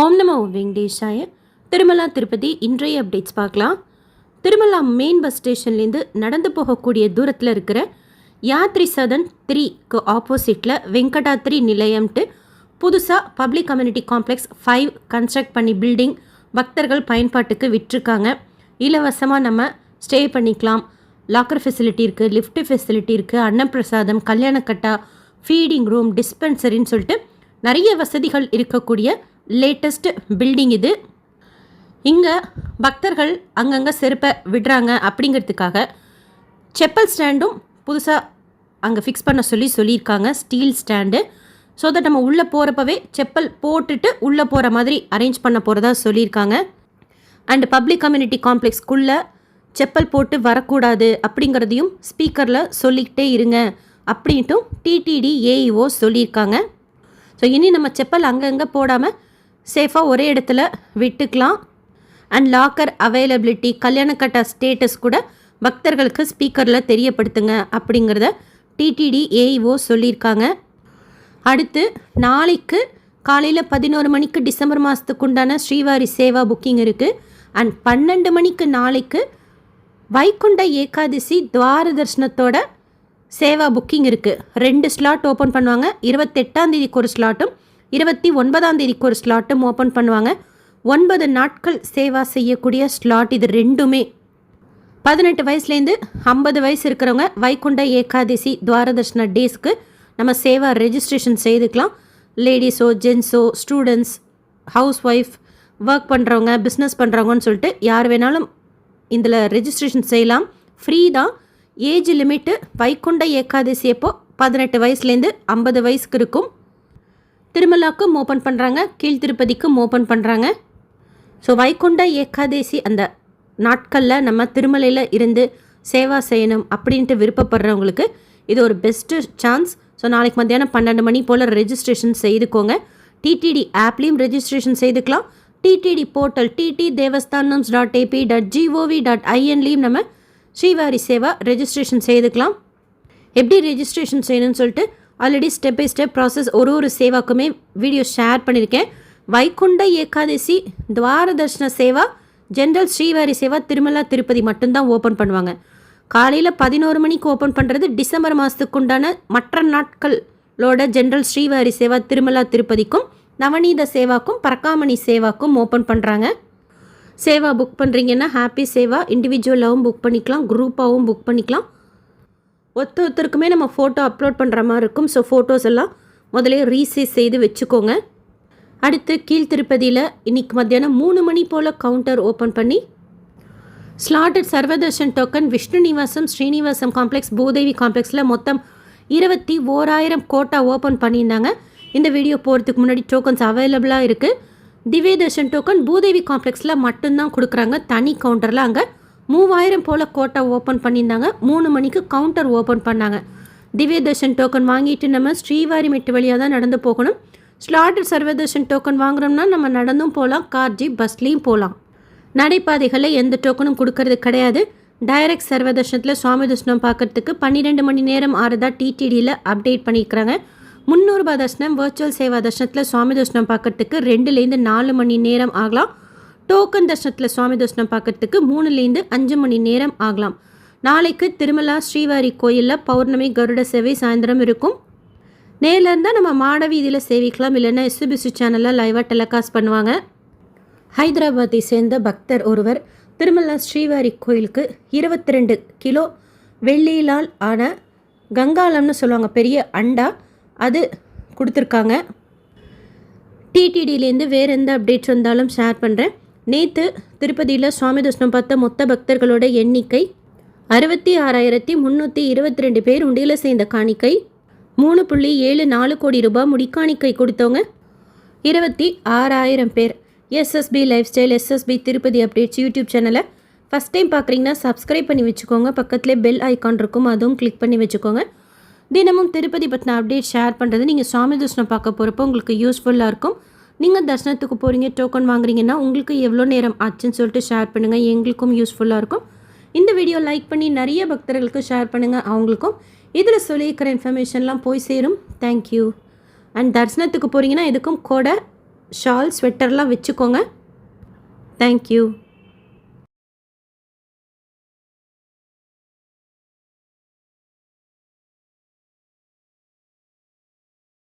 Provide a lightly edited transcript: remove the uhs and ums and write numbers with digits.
ஓம் நமோ வெங்கடேஷாய. திருமலா திருப்பதி இன்றைய அப்டேட்ஸ் பார்க்கலாம். திருமலா மெயின் பஸ் ஸ்டேஷன்லேருந்து நடந்து போகக்கூடிய தூரத்தில் இருக்கிற யாத்ரி சதன் 3க்கு ஆப்போசிட்டில் வெங்கடாத்ரி நிலையம்ட்டு புதுசாக பப்ளிக் கம்யூனிட்டி காம்ப்ளெக்ஸ் 5 கன்ஸ்ட்ரக்ட் பண்ணி பில்டிங் பக்தர்கள் பயன்பாட்டுக்கு விட்டுருக்காங்க. இலவசமாக நம்ம ஸ்டே பண்ணிக்கலாம். லாக்கர் ஃபெசிலிட்டி இருக்குது, லிஃப்ட் ஃபெசிலிட்டி இருக்குது, அன்னப்பிரசாதம், கல்யாணக்கட்டா, ஃபீடிங் ரூம், டிஸ்பென்சரின்னு சொல்லிட்டு நிறைய வசதிகள் இருக்கக்கூடிய லேட்டஸ்ட் பில்டிங் இது. இங்கே பக்தர்கள் அங்கங்கே செருப்பை விடுறாங்க அப்படிங்கிறதுக்காக செப்பல் ஸ்டாண்டும் புதுசாக அங்கே ஃபிக்ஸ் பண்ண சொல்லியிருக்காங்க. Steel stand. ஸோ தட் நம்ம உள்ளே போகிறப்பவே செப்பல் போட்டுட்டு உள்ளே போகிற மாதிரி அரேஞ்ச் பண்ண போகிறதா சொல்லியிருக்காங்க. அண்ட் பப்ளிக் கம்யூனிட்டி காம்ப்ளெக்ஸ்க்குள்ளே செப்பல் போட்டு வரக்கூடாது அப்படிங்கிறதையும் ஸ்பீக்கரில் சொல்லிக்கிட்டே இருங்க அப்படின்ட்டும் டிடிடி ஏஇஓ சொல்லியிருக்காங்க. ஸோ இனி நம்ம செப்பல் அங்கங்கே போடாமல் சேஃபாக ஒரே இடத்துல விட்டுக்கலாம். அண்ட் லாக்கர் அவைலபிலிட்டி, கல்யாணக்கட்டா ஸ்டேட்டஸ் கூட பக்தர்களுக்கு ஸ்பீக்கரில் தெரியப்படுத்துங்க அப்படிங்கிறத டிடிடி ஏஇஓ சொல்லியிருக்காங்க. அடுத்து நாளைக்கு காலையில் 11 மணிக்கு டிசம்பர் மாதத்துக்கு உண்டான ஸ்ரீவாரி சேவா புக்கிங் இருக்குது. அண்ட் 12 மணிக்கு நாளைக்கு வைகுண்ட ஏகாதசி துவார தர்ஷனத்தோட சேவா புக்கிங் இருக்குது. 2 ஸ்லாட் ஓப்பன் பண்ணுவாங்க. 28ஆம் தேதிக்கு ஒரு ஸ்லாட்டும் 29ஆம் தேதிக்கு ஒரு ஸ்லாட்டும் ஓப்பன் பண்ணுவாங்க. 9 நாட்கள் சேவா செய்யக்கூடிய ஸ்லாட் இது ரெண்டுமே. 18 வயசுலேருந்து 50 வயசு இருக்கிறவங்க வைகுண்ட ஏகாதசி துவாரதர்ஷன டேஸ்க்கு நம்ம சேவா ரெஜிஸ்ட்ரேஷன் செய்துக்கலாம். லேடிஸோ ஜென்ஸோ ஸ்டூடெண்ட்ஸ், ஹவுஸ் ஒய்ஃப், ஒர்க் பண்ணுறவங்க, பிஸ்னஸ் பண்ணுறவங்கன்னு சொல்லிட்டு யார் வேணாலும் இதில் ரெஜிஸ்ட்ரேஷன் செய்யலாம். ஃப்ரீ தான். ஏஜ் லிமிட்டு வைகுண்ட ஏகாதசி அப்போ 18 வயசுலேருந்து 50 வயசுக்கு இருக்கும். திருமலாக்கும் ஓப்பன் பண்ணுறாங்க, கீழ் திருப்பதிக்கும் ஓப்பன் பண்ணுறாங்க. ஸோ வைகுண்ட ஏகாதசி அந்த நாட்களில் நம்ம திருமலையில் இருந்து சேவா செய்யணும் அப்படின்ட்டு விருப்பப்படுறவங்களுக்கு இது ஒரு பெஸ்ட்டு சான்ஸ். ஸோ நாளைக்கு மத்தியானம் 12 மணி போல் ரெஜிஸ்ட்ரேஷன் செய்துக்கோங்க. டிடிடி ஆப்லேயும் ரெஜிஸ்ட்ரேஷன் செய்துக்கலாம். டிடிடி போர்ட்டல் ttdevasthanams.ap.gov.inலேயும் நம்ம ஸ்ரீவாரி சேவா ரெஜிஸ்ட்ரேஷன் செய்துக்கலாம். எப்படி ரெஜிஸ்ட்ரேஷன் செய்யணும்னு சொல்லிட்டு already step by step process ஒரு சேவாக்குமே வீடியோ ஷேர் பண்ணியிருக்கேன். வைகுண்ட ஏகாதசி துவார தர்ஷன சேவா, ஜென்ரல் ஸ்ரீவாரி சேவா திருமலா திருப்பதி மட்டும்தான் ஓப்பன் பண்ணுவாங்க. காலையில் 11 மணிக்கு ஓப்பன் பண்ணுறது டிசம்பர் மாதத்துக்கு உண்டான மற்ற நாட்களோட ஜென்ரல் ஸ்ரீவாரி சேவா திருமலா திருப்பதிக்கும் நவநீத சேவாக்கும் பரக்காமணி சேவாக்கும் ஓப்பன் பண்ணுறாங்க. சேவா புக் பண்ணுறீங்கன்னா ஹாப்பி சேவா இண்டிவிஜுவலாகவும் புக் பண்ணிக்கலாம், குரூப்பாகவும் புக் பண்ணிக்கலாம். ஒருத்தருக்குமே நம்ம ஃபோட்டோ அப்லோட் பண்ணுற மாதிரி இருக்கும். ஸோ ஃபோட்டோஸ் எல்லாம் முதலே ரீசேஸ் செய்து வச்சுக்கோங்க. அடுத்து கீழ் திருப்பதியில் இன்றைக்கி மத்தியானம் 3 மணி போல் கவுண்டர் ஓப்பன் பண்ணி slotted Sarvadarshan token Vishnu Nivasam, Srinivasam complex, Bhudevi காம்ப்ளெக்ஸில் மொத்தம் 21,000 கோட்டா ஓப்பன் பண்ணியிருந்தாங்க. இந்த வீடியோ போகிறதுக்கு முன்னாடி டோக்கன்ஸ் அவைலபிளாக இருக்குது. திவ்ய தர்ஷன் டோக்கன் பூதேவி காம்ப்ளெக்ஸில் மட்டும்தான் கொடுக்குறாங்க. தனி கவுண்டரில் அங்கே 3,000 போல் கோட்டா ஓப்பன் பண்ணியிருந்தாங்க. 3 மணிக்கு கவுண்டர் ஓப்பன் பண்ணாங்க. திவ்ய தர்ஷன் டோக்கன் வாங்கிட்டு நம்ம ஸ்ரீவாரி மெட்டு வழியாக தான் நடந்து போகணும். ஸ்லாட்டட் சர்வதர்ஷன் டோக்கன் வாங்குறோம்னா நம்ம நடந்தும் போகலாம், கார் ஜீப் பஸ்லேயும் போகலாம். நடைபாதைகளில் எந்த டோக்கனும் கொடுக்கறது கிடையாது. டைரக்ட் சர்வதர்ஷனத்தில் சுவாமி தர்ஷனம் பார்க்கறதுக்கு 12 மணி நேரம் ஆறுதா டிடிடியில் அப்டேட் பண்ணியிருக்கிறாங்க. 300 ரூபாய் தர்ஷனம் வர்ச்சுவல் சேவா தர்ஷனத்தில் சுவாமி தர்ஷனம் பார்க்கறதுக்கு 2லேருந்து 4 மணி நேரம் ஆகலாம். டோக்கன் தர்ஷனத்தில் சுவாமி தர்ஷனம் பார்க்கறதுக்கு 3லேருந்து 5 மணி நேரம் ஆகலாம். நாளைக்கு திருமலா ஸ்ரீவாரி கோயிலில் பௌர்ணமி கருட சேவை சாயந்தரம் இருக்கும். நேரில் இருந்தால் நம்ம மாட வீதியில் சேவிக்கலாம், இல்லைன்னா எஸ்பிசி சேனலில் லைவாக டெலிகாஸ்ட் பண்ணுவாங்க. ஹைதராபாத்தை சேர்ந்த பக்தர் ஒருவர் திருமலா ஸ்ரீவாரி கோயிலுக்கு 22 கிலோ வெள்ளியிலால் ஆன கங்காளம்னு சொல்லுவாங்க, பெரிய அண்டா, அது கொடுத்துருக்காங்க. டிடிடியிலேருந்து வேறு எந்த அப்டேட்ஸ் வந்தாலும் ஷேர் பண்ணுறேன். நேற்று திருப்பதியில் சுவாமி தர்ஷனம் பார்த்த மொத்த பக்தர்களோட எண்ணிக்கை 66,322 பேர். உண்டியில் சேர்ந்த காணிக்கை 3.74 கோடி ரூபாய். முடிக்காணிக்கை கொடுத்தவங்க 26,000 பேர். SSP life style, SSP Tirupati updates YouTube சேனலை ஃபஸ்ட் டைம் பார்க்குறீங்கன்னா சப்ஸ்கிரைப் பண்ணி வச்சுக்கோங்க. பக்கத்துலேயே பெல் ஐக்கான் இருக்கும், அதுவும் கிளிக் பண்ணி வச்சுக்கோங்க. தினமும் திருப்பதி பற்றின அப்டேட் ஷேர் பண்ணுறது நீங்கள் சுவாமி தர்ஷனம் பார்க்க போகிறப்போ உங்களுக்கு யூஸ்ஃபுல்லாக இருக்கும். நீங்கள் தர்ஷனத்துக்கு போகிறீங்க, டோக்கன் வாங்குறீங்கன்னா உங்களுக்கு எவ்வளோ நேரம் ஆச்சுன்னு சொல்லிட்டு ஷேர் பண்ணுங்கள், எங்களுக்கும் யூஸ்ஃபுல்லாக இருக்கும். இந்த வீடியோ லைக் பண்ணி நிறைய பக்தர்களுக்கு ஷேர் பண்ணுங்கள், அவங்களுக்கும் இதில் சொல்லியிருக்கிற இன்ஃபர்மேஷன்லாம் போய் சேரும். தேங்க்யூ. அண்ட் தரிசனத்துக்கு போகிறீங்கன்னா இதுக்கும் கூட ஷால் ஸ்வெட்டர்லாம் வச்சுக்கோங்க. தேங்க்யூ.